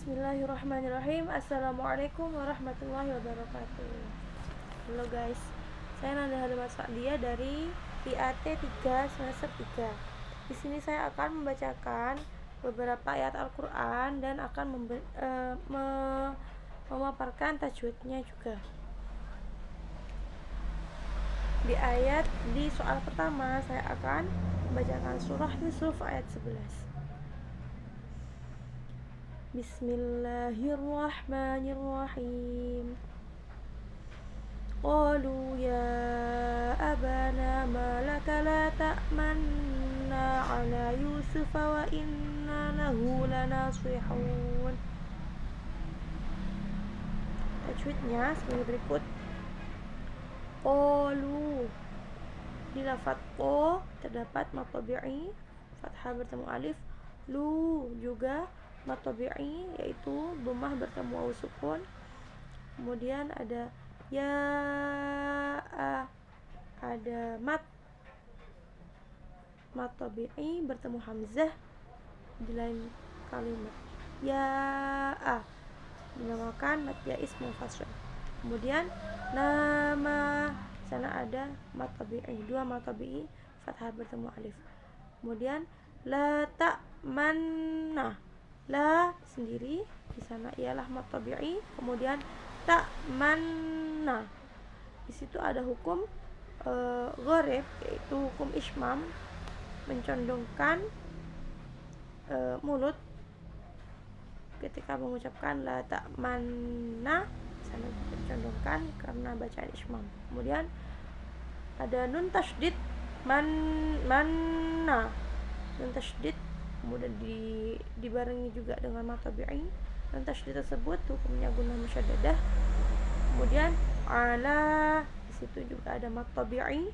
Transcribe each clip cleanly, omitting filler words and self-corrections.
Bismillahirrahmanirrahim. Assalamualaikum warahmatullahi wabarakatuh. Halo guys, saya Nanda Halimah Sa'diyah dari IAT 3 semester 3. Di sini saya akan membacakan beberapa ayat Al-Quran dan akan memaparkan tajwidnya juga. Di soal pertama saya akan membacakan surah Yusuf ayat 11. Bismillahirrahmanirrahim. Qalu ya abana ma laka la ta'manna ala Yusuf wa inna lahu lanasihun. Tajwidnya sebagai berikut. Qalu, di lafadz qa terdapat mad tabi'i fathah bertemu alif, lu juga mad tabi'i yaitu dhammah bertemu wawu sukun. Kemudian ada ya ada mad tabi'i bertemu hamzah di lain kalimat. Ya dinamakan mad jaiz munfasil. Kemudian nama sana ada mad tabi'i, dua mad tabi'i fathah bertemu alif. Kemudian la ta'manna, la sendiri di sana ialah mad tabi'i, kemudian ta'manna di situ ada hukum gharib yaitu hukum ismam, mencondongkan mulut ketika mengucapkan la ta'manna, sana mencondongkan karena bacaan ismam. Kemudian ada nun tasydid manna, nun tasydid kemudian dibarengi juga dengan mad tabi'i. Dan tasydid tersebut hukumnya gunnah musyaddadah. Kemudian ala, di situ juga ada mad tabi'i.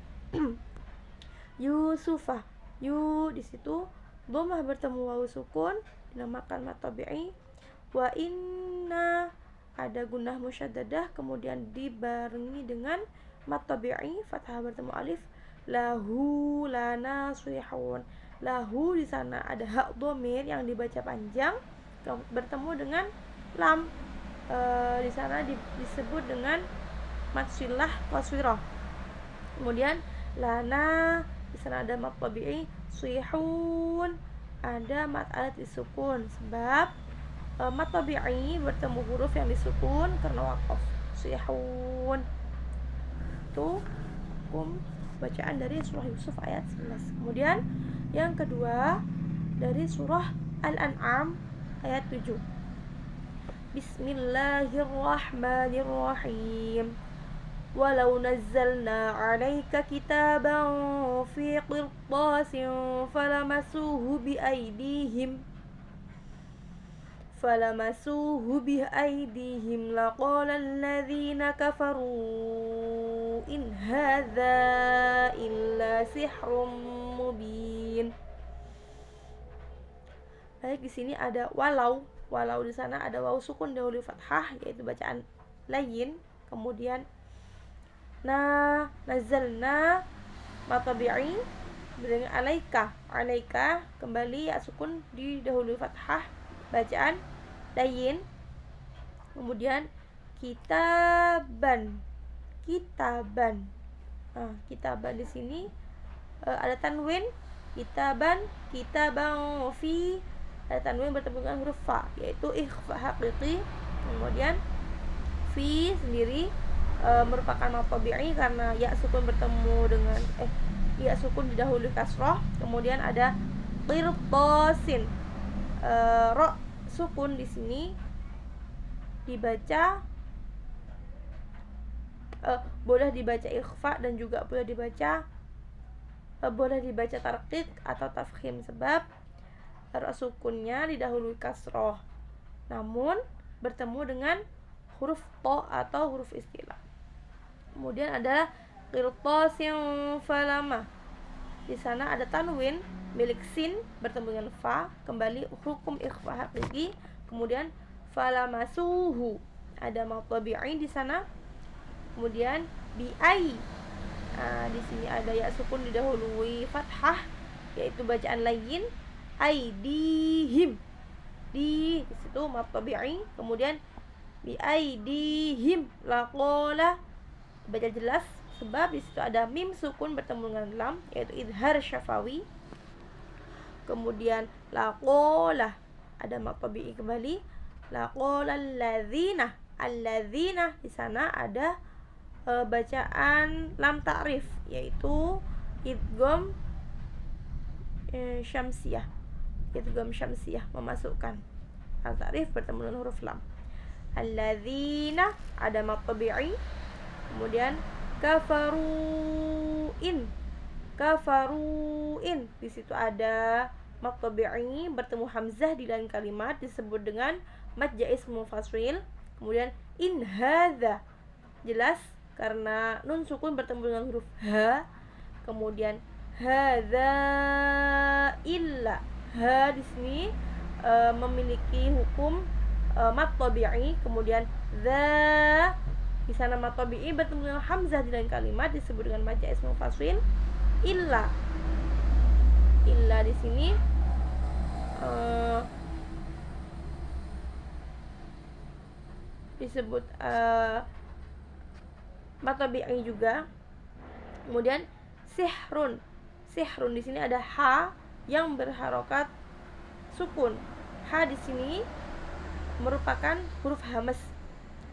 Yusufa, yu di situ dhammah bertemu wawu sukun dinamakan mad tabi'i. Wa inna ada gunnah musyaddadah kemudian dibarengi dengan mad tabi'i fathah bertemu alif. Lahu lanasihun, lahu di sana ada hak dhamir yang dibaca panjang bertemu dengan lam, di sana disebut dengan mad silah qasirah. Kemudian lana di sana ada mad tabi'i, sihun ada mad alat disukun sebab mad tabi'i bertemu huruf yang disukun karena waqaf. Sihun itu hukum bacaan dari surah Yusuf ayat 11. Kemudian yang kedua dari surah Al-An'am ayat 7. Bismillahirrahmanirrahim. Walau nazzalna 'alaika kitaban fi qirtasin falamasuhu biaydihim laqala alladhina kafaru in hadza illa sihrun mubin. Baik, di sini ada walau di sana ada wawu sukun dahulu fathah yaitu bacaan layin. Kemudian nazalna mad tabi'i dengan alaika kembali ya sukun didahului fathah bacaan layin. Kemudian kitaban kitaban di sini ada tanwin, kitaban fi ada tanwin bertemu dengan huruf fa yaitu ikhfa haqiqi. Kemudian fi sendiri merupakan mad tabi'i karena ya sukun bertemu dengan ya sukun didahului kasrah. Kemudian ada qirtasin, ro sukun di sini dibaca boleh dibaca ikhfa dan juga boleh dibaca tarqiq atau tafkhim sebab ro sukunnya didahului kasrah namun bertemu dengan huruf to atau huruf istilah. Kemudian ada qirtasin falama, di sana ada tanwin milik sin bertemu dengan fa, kembali hukum ikhfa haqiqi. Kemudian falamasuhu ada mad tabi'i di sana. Kemudian bi'ai, di sini ada ya sukun didahului fathah yaitu bacaan layin. Aidihim di situ mad tabi'i, kemudian bi aidihim laqala baca jelas sebab di situ ada mim sukun bertemu dengan lam yaitu idhar syafawi. Kemudian laqala ada mad tabi'i kembali, laqala alladzina di sana ada bacaan lam ta'rif yaitu idgham syamsiyah, idgham syamsiyah memasukkan al ta'rif bertemu dengan huruf lam. Alladzina ada mad tabi'i, kemudian kafaruin di situ ada mad tabi'i bertemu hamzah di lain kalimat disebut dengan mad jaiz munfasil. Kemudian in hadza jelas karena nun sukun bertemu dengan huruf ha. Kemudian hadza illa, ha di sini memiliki hukum mad tabi'i. Kemudian za di sana mad tabi'i bertemu dengan hamzah di lain kalimat disebut dengan mad jaiz munfasil. Illa di sini disebut mad tabi'i juga. Kemudian sihrun di sini ada ha yang berharokat sukun. Ha di sini merupakan huruf hamas.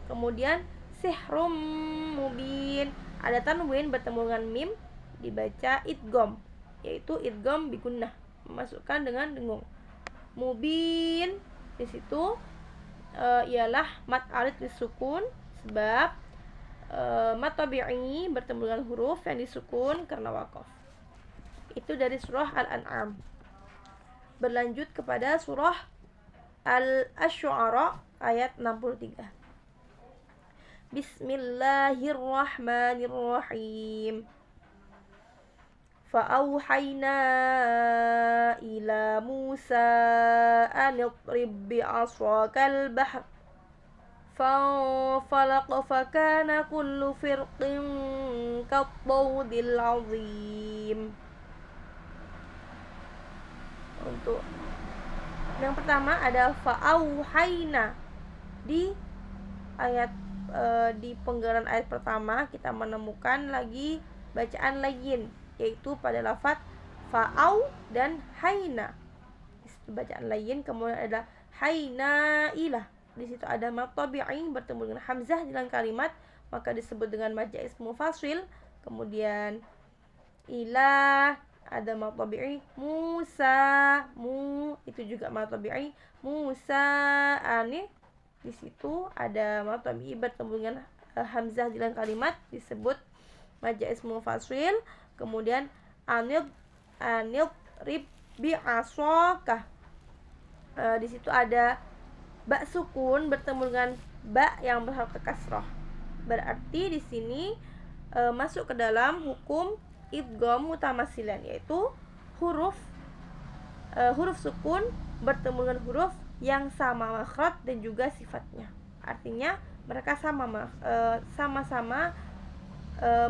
Kemudian sihrum mubin ada tanwin bertemu dengan mim dibaca idgham yaitu idgham bi gunnah memasukkan dengan dengung. Mubin di situ ialah mad arid disukun sebab mad tabi'i bertemu dengan huruf yang disukun karena waqaf. Itu dari surah Al-An'am. Berlanjut kepada surah Al-Asy'ara ayat 63. Bismillahirrahmanirrahim. فأوحينا إلى موسى أن اضرب بعصاك البحر فانفلق فكان كل فرق كالطود العظيم. Untuk yang pertama ada fa'auhayna di ayat di penggalan ayat pertama kita menemukan lagi bacaan lain yaitu pada lafaz fa'au dan haina. Di situ bacaan lain. Kemudian ada haina ilah. Di situ ada mad tabi'i bertemu dengan hamzah di dalam kalimat maka disebut dengan mad jaiz munfasil. Kemudian ilah ada mad tabi'i Musa itu juga mad tabi'i Musa ani. Di situ ada mad tabi'i bertemu dengan hamzah di dalam kalimat disebut mad jaiz munfasil. Kemudian anil rib bi asokah. Di situ ada ba sukun bertemu dengan ba yang berharokat kasrah. Berarti di sini masuk ke dalam hukum idgham mutamasilan yaitu huruf sukun bertemu dengan huruf yang sama makhraj dan juga sifatnya. Artinya mereka sama-sama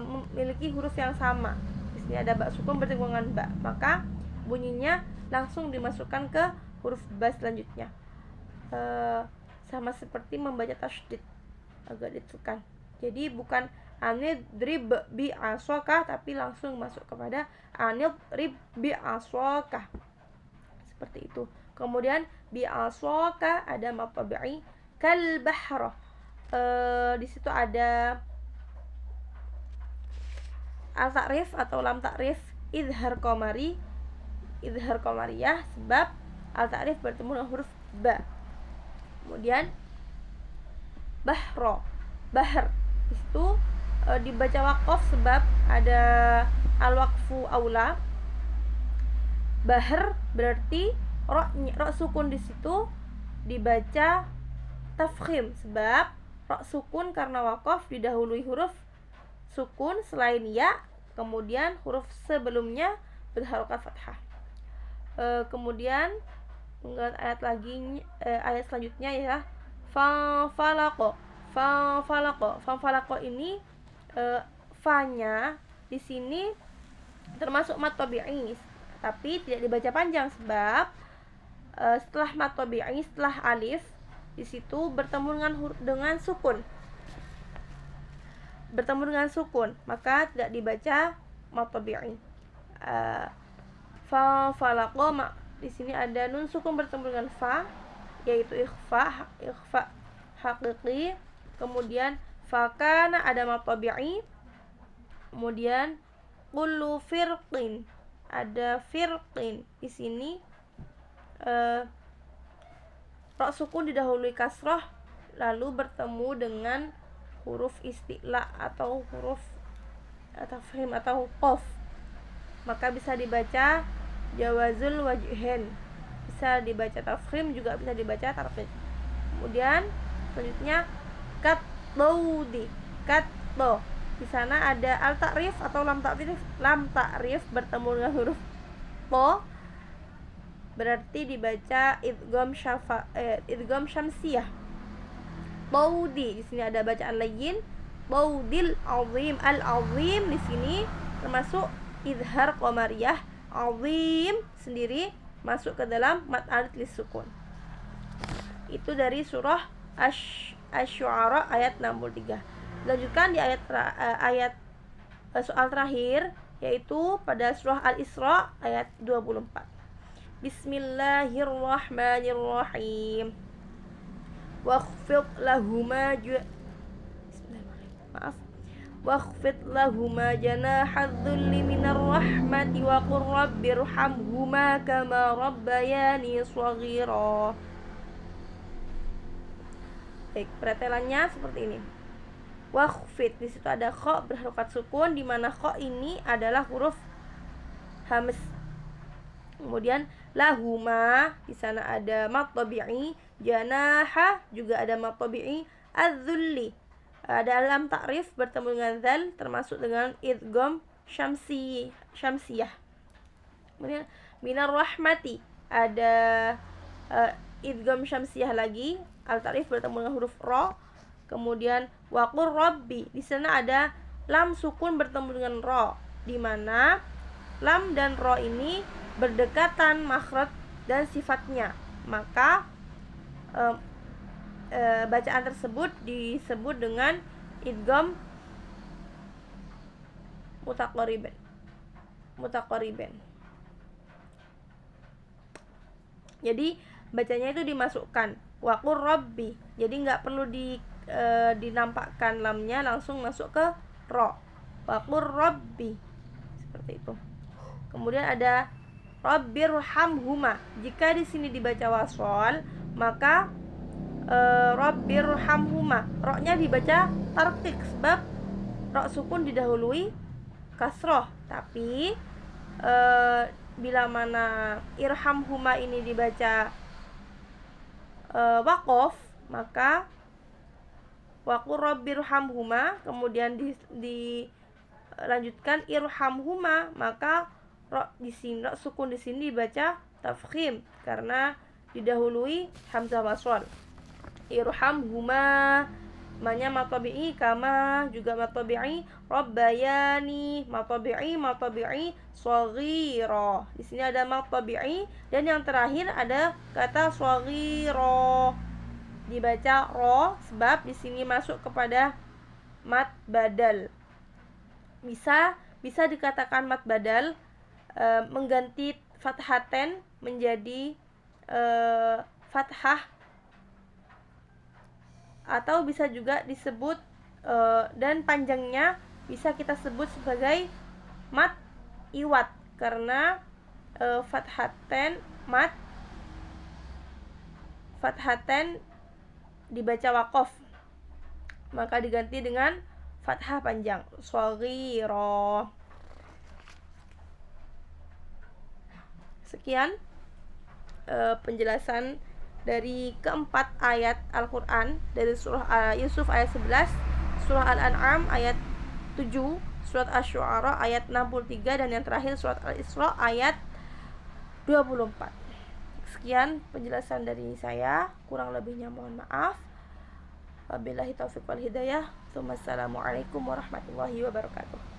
memiliki huruf yang sama. Di sini ada ba sukun bertemu dengan ba, maka bunyinya langsung dimasukkan ke huruf ba selanjutnya. Sama seperti membaca tasydid agak ditekan. Jadi bukan anidrib bi aswaka tapi langsung masuk kepada anidrib bi aswaka. Seperti itu. Kemudian bi aswaka ada mad tabi'i kal bahra. Di situ ada al ta'rif atau lam ta'rif idhar qamariyah sebab al ta'rif bertemu dengan huruf ba. Kemudian bahr di situ dibaca waqaf sebab ada al waqfu aula. Bahr berarti ra sukun di situ dibaca tafkhim sebab ra sukun karena waqaf didahului huruf sukun selain ya, kemudian huruf sebelumnya berharokat fathah. Kemudian ayat selanjutnya ya fanfalaqo ini fa-nya di sini termasuk mad tabi'i tapi tidak dibaca panjang sebab setelah mat tabi'i, setelah alif, di situ bertemu dengan sukun. Bertemu dengan sukun, maka tidak dibaca mat tabi'i. Fa falaqo, di sini ada nun sukun bertemu dengan fa, yaitu ikhfa haqiqi. Kemudian fakana ada mat tabi'i. Kemudian kullu firqin, ada firqin. Di sini ra sukun didahului kasrah, lalu bertemu dengan huruf isti'la atau huruf tafkhim atau qaf, maka bisa dibaca jawazul wajhin, bisa dibaca tafkhim, juga bisa dibaca tarqiq. Kemudian selanjutnya katlaudi, katlo, di sana ada al ta'rif atau lam ta'rif bertemu dengan huruf po, berarti dibaca idgham syamsiyah. Baudi, di sini ada bacaan layyin, baudil azim. Al azim di sini termasuk izhar qamariyah, azim sendiri masuk ke dalam mad alif lisukun. Itu dari surah Asy-Syu'ara ayat 63. Lanjutkan di ayat soal terakhir, yaitu pada surah Al-Isra ayat 24. Bismillahirrahmanirrahim. Wakhfid lahuma wakhfid lahuma janahadz-dzulli minar rahmati wa qur rabbirhamhuma kama rabbayani shaghira. Baik, pretelannya seperti ini. Wakhfid, di situ ada kha berharokat sukun, di mana kha ini adalah huruf hamz. Kemudian lahuma, di sana ada mat tabi'i, janaha juga ada mat tabi'i, adz-dzulli ada lam ta'rif bertemu dengan zal, termasuk dengan idgham syamsiyah. Kemudian minar rahmati ada idgham syamsiyah lagi, al ta'rif bertemu dengan huruf ra. Kemudian waqur rabbi, di sana ada lam sukun bertemu dengan ra, di mana lam dan ra ini berdekatan makhraj dan sifatnya, maka bacaan tersebut disebut dengan idgham mutaqariban. Jadi bacanya itu dimasukkan waqur rabbi, jadi nggak perlu dinampakkan lamnya, langsung masuk ke ra, waqur rabbi, seperti itu. Kemudian ada rabbirhamhuma, jika di sini dibaca wasol, maka rabbirhamhuma, ra-nya dibaca tarqiq, sebab ra sukun didahului kasroh. Tapi bila mana irhamhuma ini dibaca waqaf, maka waqur rabbirhamhuma, kemudian dilanjutkan irhamhuma, maka ra di sini, ra sukun di sini dibaca tafkhim karena didahului hamzah wasl. Irhamhuma, manya mat tabi'i, kama juga mat tabi'i, rabbayani mat tabi'i shaghira. Di sini ada mat tabi'i, dan yang terakhir ada kata shaghira, dibaca ro, sebab di sini masuk kepada mat badal. Bisa dikatakan mat badal mengganti fathaten menjadi fathah, atau bisa juga disebut dan panjangnya bisa kita sebut sebagai mat iwat, karena fathaten dibaca waqaf, maka diganti dengan fathah panjang, shaghira. Sekian penjelasan dari keempat ayat Al-Quran, dari surah Yusuf ayat 11, surah Al-An'am ayat 7, surat Asy-Syu'ara ayat 63, dan yang terakhir surat Al-Isra ayat 24. Sekian penjelasan dari saya, kurang lebihnya mohon maaf. Wabillahi taufiq wal hidayah. Wassalamualaikum warahmatullahi wabarakatuh.